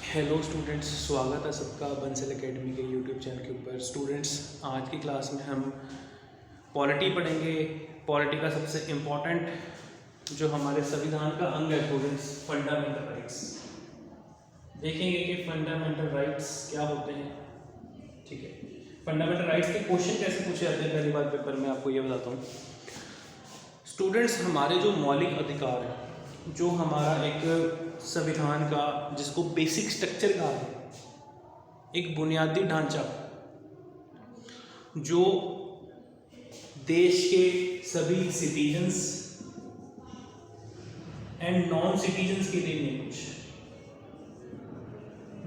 Hello students, स्वागत है सबका बंसल एकेडमी के यूट्यूब चैनल के ऊपर। स्टूडेंट्स, आज की क्लास में हम पॉलिटी पढ़ेंगे। पॉलिटी का सबसे इम्पॉर्टेंट जो हमारे संविधान का अंग है स्टूडेंट्स, फंडामेंटल राइट्स। देखेंगे कि फंडामेंटल राइट्स क्या होते हैं। ठीक है, फंडामेंटल राइट्स के क्वेश्चन कैसे पूछे जाते हैं पहली बार पेपर में, आपको ये बताता हूँ। स्टूडेंट्स, हमारे जो मौलिक अधिकार है, जो हमारा एक संविधान का जिसको बेसिक स्ट्रक्चर कहा है, एक बुनियादी ढांचा जो देश के सभी सिटीजन्स एंड नॉन सिटीजन्स के लिए नहीं, कुछ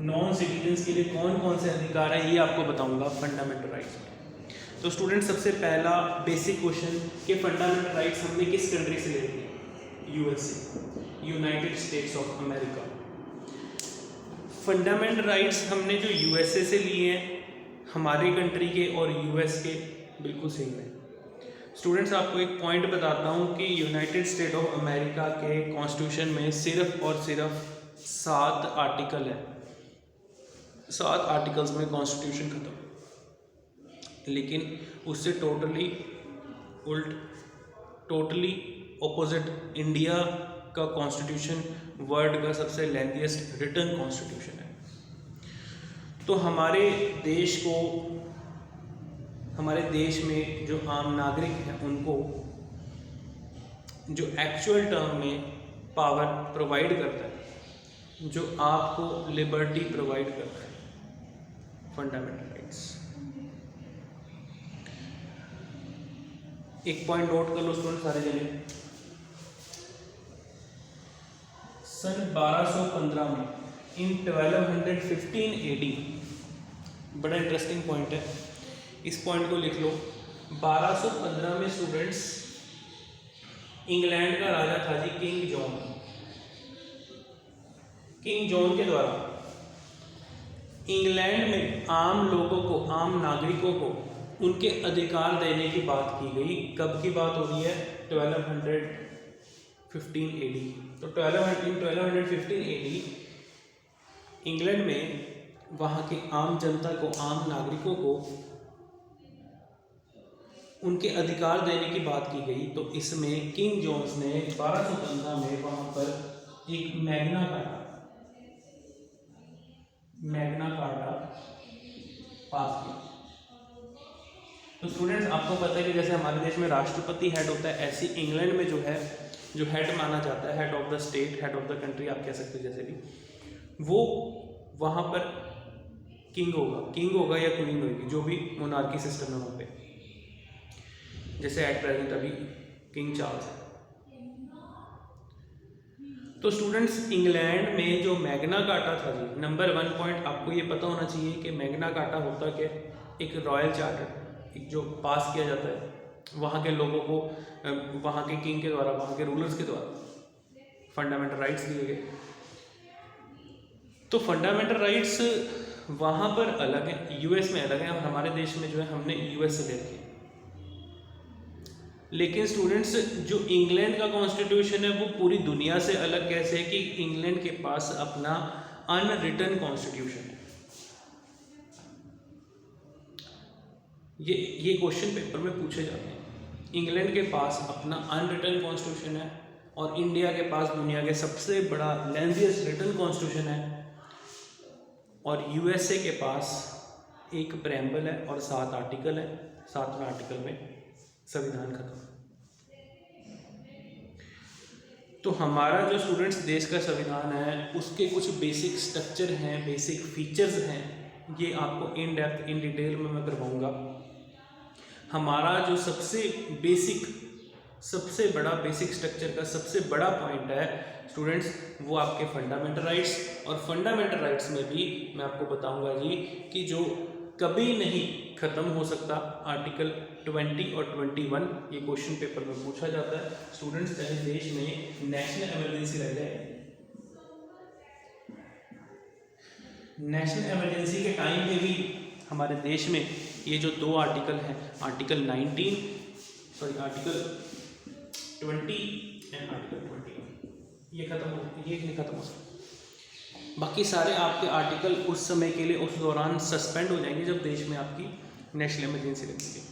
नॉन सिटीजन्स के लिए कौन कौन से अधिकार है ये आपको बताऊंगा फंडामेंटल राइट्स में। तो स्टूडेंट, सबसे पहला बेसिक क्वेश्चन कि फंडामेंटल राइट्स हमने किस कंट्री से ले लिए? USA, United states of America. Fundamental rights हमने जो यूएसए से लिए हैं, हमारे कंट्री के और यूएस के बिल्कुल सेम है। स्टूडेंट्स, आपको एक पॉइंट बताता हूँ कि यूनाइटेड स्टेट ऑफ अमेरिका के कॉन्स्टिट्यूशन में सिर्फ और सिर्फ 7 आर्टिकल है। 7 आर्टिकल्स में कॉन्स्टिट्यूशन खत्म, लेकिन उससे टोटली ऑपोजिट इंडिया का कॉन्स्टिट्यूशन वर्ल्ड का सबसे लेंथीएस्ट रिटन कॉन्स्टिट्यूशन है। तो हमारे देश में जो आम नागरिक हैं उनको जो एक्चुअल टर्म में पावर प्रोवाइड करता है, जो आपको लिबर्टी प्रोवाइड करता है, फंडामेंटल राइट्स। एक पॉइंट नोट कर लो स्टूडेंट सारे जने। सन 1215 में, इन 1215 AD, बड़ा इंटरेस्टिंग पॉइंट है, इस पॉइंट को लिख लो। 1215 में स्टूडेंट्स इंग्लैंड का राजा था जी किंग जॉन के द्वारा इंग्लैंड में आम लोगों को, आम नागरिकों को उनके अधिकार देने की बात की गई। कब की बात हो रही है? 1215 AD। तो 1215 AD इंग्लैंड में वहाँ की आम जनता को, आम नागरिकों को उनके अधिकार देने की बात की गई। तो इसमें किंग जॉन्स ने 1215 में वहाँ पर एक मैग्ना कार्टा पास किया। तो स्टूडेंट्स, आपको पता है कि जैसे हमारे देश में राष्ट्रपति हेड होता है, ऐसे इंग्लैंड में जो हेड माना जाता है, head of the state, head of the country आप कह सकते हो, जैसे भी, वो वहाँ पर किंग होगा या क्वीन होगी, जो भी मोनार्की सिस्टम है वहाँ पे। जैसे एट प्रेजेंट अभी किंग चार्ल्स है। तो स्टूडेंट्स, इंग्लैंड में जो मैग्ना कार्टा था जी, नंबर 1 पॉइंट आपको ये पता होना चाहिए कि मैग्ना कार्टा होता क्या? एक रॉयल चार्टर, एक जो पास किया जाता है वहाँ के लोगों को, वहाँ के किंग के द्वारा, वहाँ के रूलर्स के द्वारा फंडामेंटल राइट्स दिए गए। तो फंडामेंटल राइट्स वहाँ पर अलग है, यूएस में अलग है, और हमारे देश में जो है हमने यूएस से ले रखे। लेकिन स्टूडेंट्स, जो इंग्लैंड का कॉन्स्टिट्यूशन है वो पूरी दुनिया से अलग कैसे है कि इंग्लैंड के पास अपना अनरिटन कॉन्स्टिट्यूशन है। ये क्वेश्चन पेपर में पूछे जाते हैं। इंग्लैंड के पास अपना अनरिटन कॉन्स्टिट्यूशन है और इंडिया के पास दुनिया के सबसे बड़ा लेंथीएस्ट रिटन कॉन्स्टिट्यूशन है, और यूएसए के पास एक प्रेम्बल है और 7 आर्टिकल है। 7वें आर्टिकल में संविधान खत्म। तो हमारा जो स्टूडेंट्स देश का संविधान है उसके कुछ बेसिक स्ट्रक्चर हैं, बेसिक फीचर्स हैं, ये आपको इन डेप्थ, इन डिटेल में मैं करवाऊंगा। हमारा जो सबसे बड़ा बेसिक स्ट्रक्चर का सबसे बड़ा पॉइंट है स्टूडेंट्स, वो आपके फंडामेंटल राइट्स। और फंडामेंटल राइट्स में भी मैं आपको बताऊंगा जी कि जो कभी नहीं खत्म हो सकता, आर्टिकल 20 और 21, ये क्वेश्चन पेपर में पूछा जाता है। स्टूडेंट्स, चाहे देश में नेशनल इमरजेंसी लग जाए, नेशनल इमरजेंसी के टाइम पे भी हमारे देश में ये जो 2 आर्टिकल हैं, आर्टिकल 20 एंड आर्टिकल 21, ये नहीं खत्म हो सकता। बाकी सारे आपके आर्टिकल उस समय के लिए उस दौरान सस्पेंड हो जाएंगे जब देश में आपकी नेशनल इमरजेंसी लगेगी।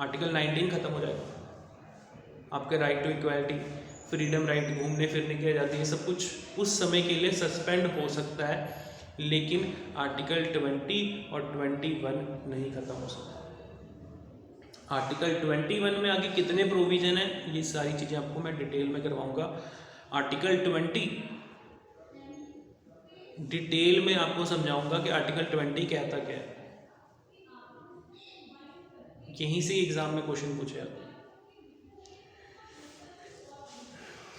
आर्टिकल 19 ख़त्म हो जाएगा, आपके right to equality, freedom, right घूमने फिरने की आज़ादी, है सब कुछ उस समय के लिए सस्पेंड हो सकता है, लेकिन आर्टिकल 20 और 21 नहीं ख़त्म हो सकता। आर्टिकल 21 में आगे कितने प्रोविज़न हैं ये सारी चीज़ें आपको मैं डिटेल में करवाऊँगा। आर्टिकल 20 डिटेल में आपको समझाऊंगा कि आर्टिकल 20 कहता क्या है, यहीं से एग्ज़ाम में क्वेश्चन पूछे आप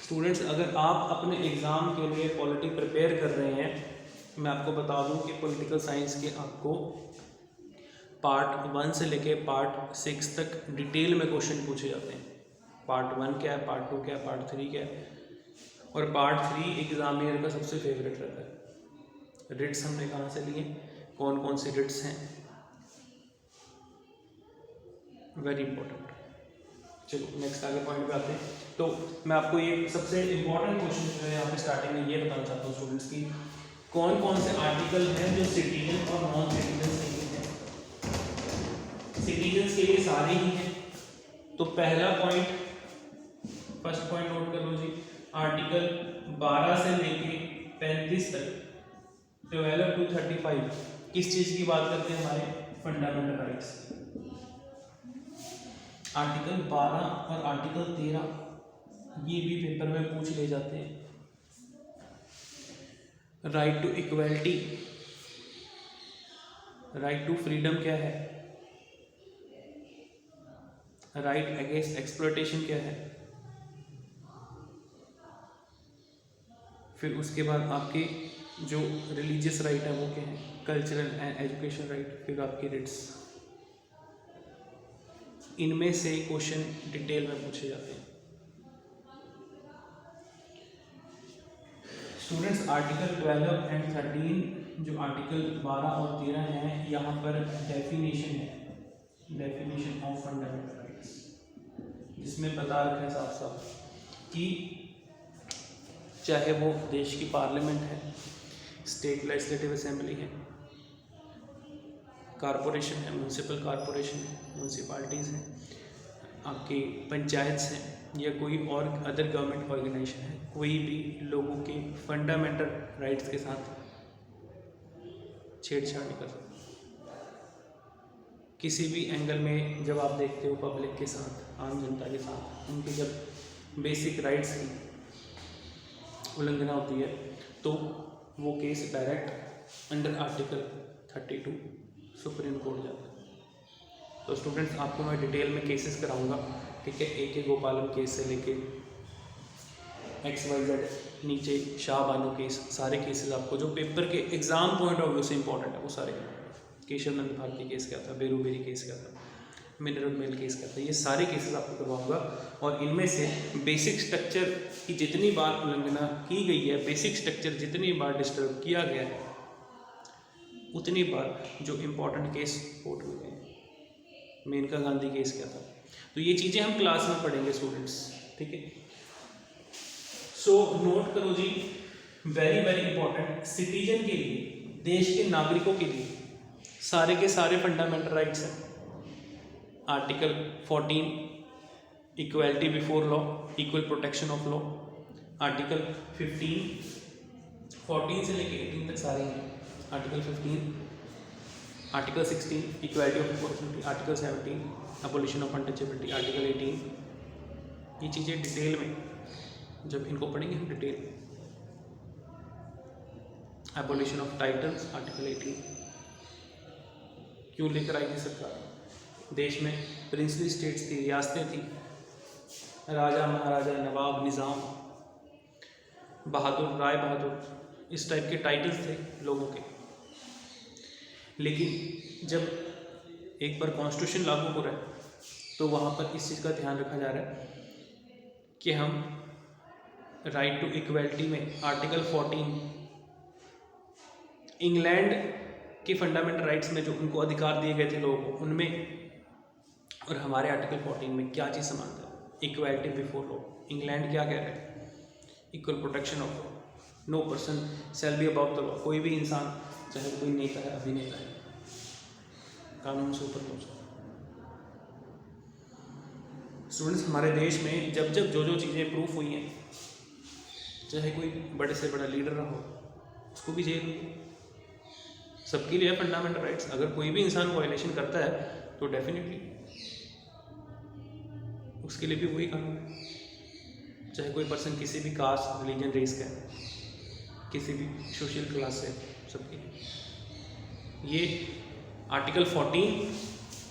स्टूडेंट्स। अगर आप अपने एग्ज़ाम के लिए पॉलिटी प्रिपेयर कर रहे हैं, मैं आपको बता दूं कि पॉलिटिकल साइंस के आपको पार्ट 1 से लेके पार्ट 6 तक डिटेल में क्वेश्चन पूछे जाते हैं। पार्ट 1 क्या है, पार्ट 2 क्या है, पार्ट 3 क्या है, और पार्ट 3 एग्जामिनर का सबसे फेवरेट रहता है। रिट्स हमने कहाँ से लिए, कौन कौन से रिट्स हैं, वेरी इंपॉर्टेंट। चलो नेक्स्ट आगे पॉइंट पे आते हैं। तो मैं आपको ये सबसे इम्पोर्टेंट क्वेश्चन जो है यहाँ पे स्टार्टिंग में ये बताना चाहता हूँ स्टूडेंट्स की कौन कौन से आर्टिकल हैं जो सिटीजन और नॉन सिटीजन के लिए हैं। सिटीजन के लिए सारे ही हैं। तो पहला पॉइंट, फर्स्ट पॉइंट नोट कर लो जी, आर्टिकल 12 से लेके 35 तक 12 to 35 किस चीज़ की बात करते हैं, हमारे फंडामेंटल राइट्स। आर्टिकल 12 और आर्टिकल 13 ये भी पेपर में पूछ ले जाते हैं। Right to equality, right to freedom क्या है, राइट अगेंस्ट एक्सप्लॉयटेशन क्या है, फिर उसके बाद आपके जो रिलीजियस राइट है वो क्या है, कल्चरल एंड एजुकेशन राइट, फिर आपकी रिट्स। इनमें से क्वेश्चन डिटेल में पूछे जाते हैं स्टूडेंट्स। आर्टिकल 12 एंड 13 जो आर्टिकल 12 और 13 हैं, यहाँ पर डेफिनेशन है, डेफिनेशन ऑफ फंडामेंटल राइट्स, जिसमें बता रखा है साफ साफ कि चाहे वो देश की पार्लियामेंट है, स्टेट लेजिस्लेटिव असेंबली है, कॉरपोरेशन है, म्यूनसिपल कॉरपोरेशन है, म्यूनसिपालिटीज़ हैं, आपकी पंचायत हैं, या कोई और अदर गवर्नमेंट ऑर्गेनाइजेशन है, कोई भी लोगों के फंडामेंटल राइट्स के साथ छेड़छाड़ नहीं कर सकता। किसी भी एंगल में जब आप देखते हो पब्लिक के साथ, आम जनता के साथ उनके जब बेसिक राइट्स की उल्लंघना होती है तो वो case direct under article 32 supreme court जाता है। तो स्टूडेंट्स आपको मैं डिटेल में केसेस कराऊंगा, ठीक है, AK गोपालम केस से लेके XYZ नीचे शाह बानो केस, सारे केसेस आपको जो पेपर के एग्जाम पॉइंट ऑफ व्यू से इंपॉर्टेंट है वो सारे। केशव नंद भारती केस क्या था, बेरूबेरी केस क्या था, मिनरल मेल केस क्या था, ये सारे केसेस आपको करवाऊंगा। और इनमें से बेसिक स्ट्रक्चर की जितनी बार उल्लंघना की गई है, बेसिक स्ट्रक्चर जितनी बार डिस्टर्ब किया गया है, उतनी बार जो इम्पोर्टेंट केस कोर्ट में गए। मेनका गांधी केस क्या था, तो ये चीज़ें हम क्लास में पढ़ेंगे स्टूडेंट्स, ठीक है। सो नोट करो जी, वेरी वेरी इंपॉर्टेंट, सिटीजन के लिए, देश के नागरिकों के लिए सारे के सारे फंडामेंटल राइट्स हैं। Article 14 equality before law, equal protection of law. Article 15 14 से लेके 18 तक सारे हैं। Article 15, article 16 equality of opportunity, article 17 abolition of untouchability, article 18। ये चीज़ें डिटेल में जब इनको पढ़ेंगे हम detail. Abolition of titles, article 18 क्यों लेकर आई थी सरकार, देश में प्रिंसली स्टेट्स थी, रियासतें थी, राजा महाराजा, नवाब, निज़ाम, बहादुर, राय बहादुर, इस टाइप के टाइटल्स थे लोगों के। लेकिन जब एक बार कॉन्स्टिट्यूशन लागू हो रहा है तो वहाँ पर इस चीज़ का ध्यान रखा जा रहा है कि हम राइट टू इक्वलिटी में आर्टिकल 14 इंग्लैंड के फंडामेंटल राइट्स में जो उनको अधिकार दिए गए थे लोगों को, उनमें और हमारे आर्टिकल 14 में क्या चीज़ समानता है, इक्वलिटी बिफोर लॉ। इंग्लैंड क्या कह रहा है, equal protection of law. No person shall be above the law. कोई भी इंसान, चाहे कोई नेता है, अभिनेता है, कानून से ऊपर नहीं हो सकता। स्टूडेंट्स, हमारे देश में जब जब जो जो चीज़ें प्रूफ हुई हैं, चाहे कोई बड़े से बड़ा लीडर रहा हो, उसको भी जेल हुई है। सबके लिए फंडामेंटल राइट्स। अगर कोई भी इंसान वायलेशन करता है तो डेफिनेटली उसके लिए भी वही कानून है, चाहे कोई पर्सन किसी भी कास्ट, रिलीजन, रेस का है, किसी भी सोशल क्लास से, सबके लिए। ये आर्टिकल 14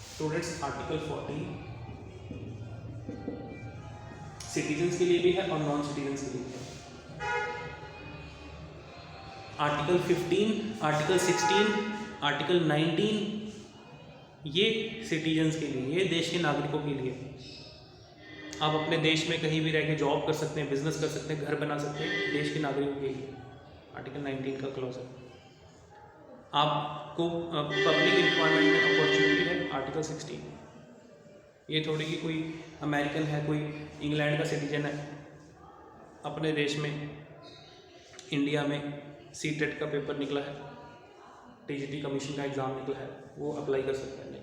स्टूडेंट्स, आर्टिकल 14 सिटीजन्स के लिए भी है और नॉन सिटीजन्स के लिए भी है। आर्टिकल 15, आर्टिकल 16, आर्टिकल 19 ये सिटीजन्स के लिए, ये देश के नागरिकों के लिए। आप अपने देश में कहीं भी रह के जॉब कर सकते हैं, बिजनेस कर सकते हैं, घर बना सकते हैं, देश के नागरिकों के लिए। आर्टिकल 19 का क्लॉज है। आपको पब्लिक एम्प्लॉयमेंट में अपॉर्चुनिटी है, आर्टिकल 16। ये थोड़ी कि कोई अमेरिकन है, कोई इंग्लैंड का सिटीजन है, अपने देश में, इंडिया में सीटेट का पेपर निकला है, टीजीटी कमीशन का एग्ज़ाम निकला है, वो अप्लाई कर सकता है। नहीं,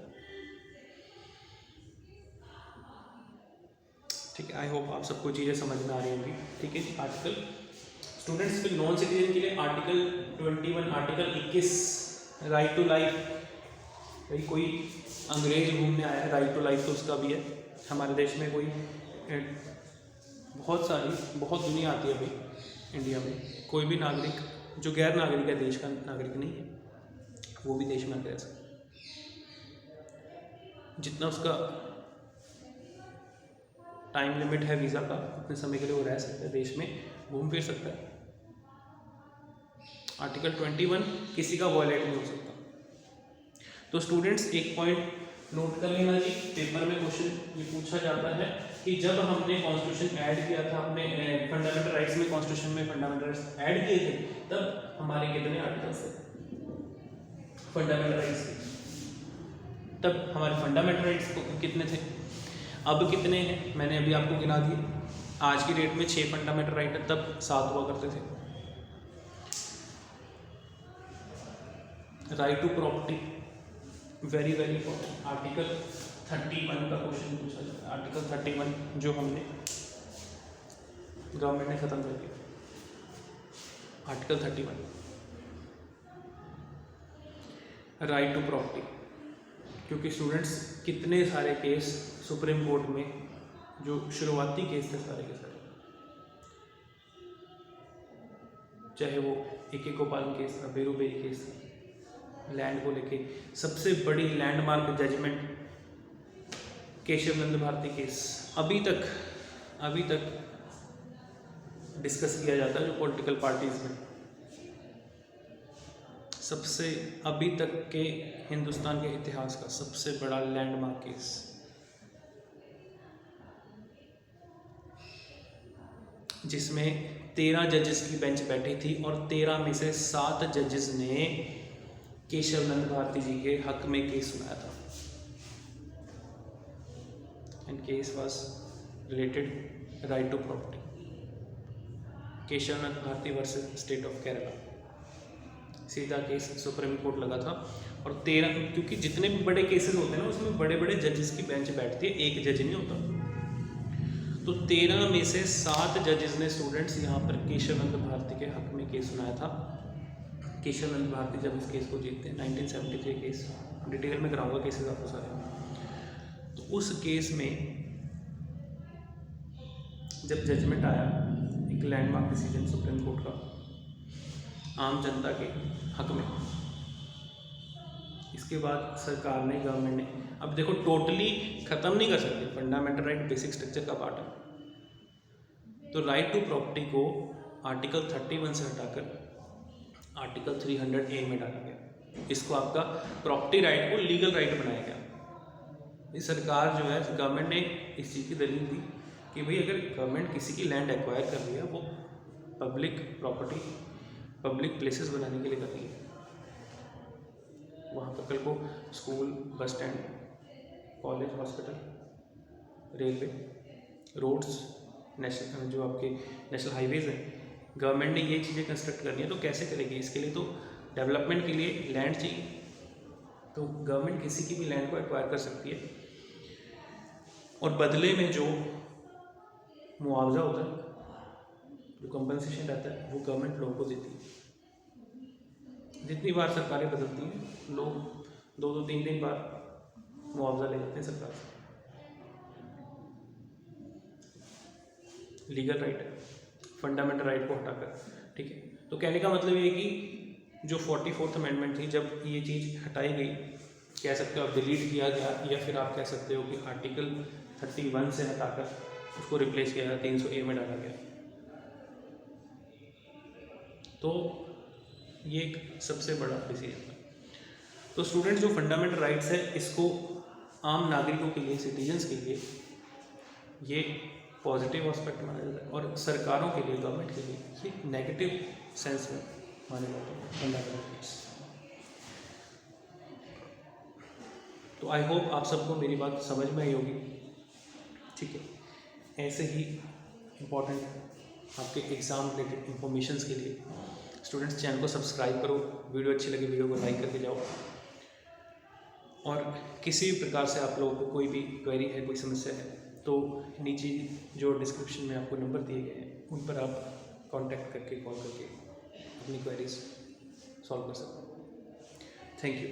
ठीक है। आई होप आप सबको चीज़ें समझ में आ रही होंगी। ठीक है जी। आर्टिकल स्टूडेंट्स, फिर नॉन सिटीजन के लिए article 21, article 21 right to life. भाई कोई अंग्रेज घूमने आया है, राइट टू लाइफ तो उसका भी है। हमारे देश में कोई बहुत दुनिया आती है अभी इंडिया में, कोई भी नागरिक जो गैर नागरिक है, देश का नागरिक नहीं है, वो भी देश में आकर रह सकता है। जितना उसका टाइम लिमिट है वीज़ा का, उतने समय के लिए वो रह सकता है, देश में घूम फिर सकता है। आर्टिकल 21 किसी का वॉयलेट नहीं हो सकता। तो स्टूडेंट्स, एक पॉइंट नोट कर लेना जी, पेपर में क्वेश्चन ये पूछा जाता है कि जब हमने कॉन्स्टिट्यूशन ऐड किया था, अपने फंडामेंटल राइट्स में, कॉन्स्टिट्यूशन में फंडामेंटल राइट्स ऐड किए थे, तब हमारे कितने आर्टिकल्स थे फंडामेंटल राइट्स के? तब हमारे फंडामेंटल राइट्स कितने थे, अब कितने हैं? मैंने अभी आपको गिना दिए। आज की डेट में 6 फंडामेंटल राइट है, तब 7 हुआ करते थे। Right to property, very very important. Article 31 का क्वेश्चन पूछा जाता है। आर्टिकल 31 जो हमने गवर्नमेंट ने ख़त्म कर दिया। आर्टिकल 31 राइट टू प्रॉपर्टी, क्योंकि स्टूडेंट्स कितने सारे केस सुप्रीम कोर्ट में, जो शुरुआती केस थे सारे के सारे, चाहे वो AK गोपालन केस था, बेरूबेरी केस था, लैंड को लेके सबसे बड़ी landmark judgement Keshav Nand Bharti case, अभी तक डिस्कस किया जाता है। जो पॉलिटिकल पार्टीज में सबसे अभी तक के हिंदुस्तान के इतिहास का सबसे बड़ा लैंडमार्क केस, जिसमें 13 जजेस की बेंच बैठी थी और 13 में से 7 जजेस ने केशव नंद भारती जी के हक में केस सुनाया था। And case was related right to property, Keshav Nand Bharati versus state of Kerala. सीधा केस सुप्रीम कोर्ट लगा था। और 13, क्योंकि जितने भी बड़े केसेस होते हैं ना, उसमें बड़े बड़े जजेस की बेंच बैठती है, एक जज नहीं होता। तो 13 में से 7 जजेस ने स्टूडेंट्स यहाँ पर केशव नंद भारती के हक में केस सुनाया था। केशव नंद भारती जब इस केस को जीतते हैं, 1973 केस, डिटेल में कराऊंगा केसेस आपको सारे। तो उस केस में जब जजमेंट आया, एक लैंडमार्क डिसीजन सुप्रीम कोर्ट का आम जनता के हक में, इसके बाद सरकार ने, गवर्नमेंट ने, अब देखो टोटली ख़त्म नहीं कर सकते, फंडामेंटल राइट बेसिक स्ट्रक्चर का पार्ट है। तो राइट टू प्रॉपर्टी को आर्टिकल 31 से हटाकर आर्टिकल 300A में डाला गया। इसको आपका प्रॉपर्टी राइट को लीगल राइट बनाया गया। ये सरकार जो है, गवर्नमेंट ने इस चीज़ की दलील दी कि भाई अगर गवर्नमेंट किसी की लैंड एक्वायर कर रही है, वो पब्लिक प्रॉपर्टी, पब्लिक प्लेसेस बनाने के लिए कर रही है। वहाँ पर कल को school, bus stand, college, hospital, railway, roads, national जो आपके नेशनल हाईवेज़ हैं, गवर्नमेंट ने ये चीज़ें कंस्ट्रक्ट करनी है तो कैसे करेगी? इसके लिए तो डेवलपमेंट के लिए लैंड चाहिए, तो गवर्नमेंट किसी की भी लैंड को एक्वायर कर सकती है और बदले में जो मुआवजा होता है, जो कंपनसेशन रहता है, वो गवर्नमेंट लोगों को देती है। जितनी बार सरकारें बदलती हैं, लोग 2-2, 3-3 बार मुआवजा ले जाते हैं सरकार से। लीगल राइट है, फंडामेंटल राइट को हटाकर, ठीक है। तो कहने का मतलब ये कि जो 44th अमेंडमेंट थी, जब ये चीज़ हटाई गई, कह सकते हो आप डिलीट किया गया, या फिर आप कह सकते हो कि आर्टिकल 31 से हटाकर उसको रिप्लेस किया गया, 300A में डाला गया। तो ये एक सबसे बड़ा डिसीजन था। तो स्टूडेंट्स, जो फंडामेंटल राइट्स है, इसको आम नागरिकों के लिए, सिटीजन्स के लिए ये पॉजिटिव एस्पेक्ट माना जाता है, और सरकारों के लिए, गवर्नमेंट के लिए ये नेगेटिव सेंस में माने जाते हैं फंडामेंटल राइट्स। तो आई होप आप सबको मेरी बात समझ में आई होगी, ठीक है। ऐसे ही इम्पॉर्टेंट आपके एग्ज़ाम रिलेटेड इंफॉर्मेशंस के लिए स्टूडेंट्स चैनल को सब्सक्राइब करो, वीडियो अच्छी लगे वीडियो को लाइक करके जाओ, और किसी भी प्रकार से आप लोगों को कोई भी क्वेरी है, कोई समस्या है, तो नीचे जो डिस्क्रिप्शन में आपको नंबर दिए गए हैं उन पर आप कांटेक्ट करके, कॉल करके अपनी क्वेरीज सॉल्व कर सकते हो। Thank you.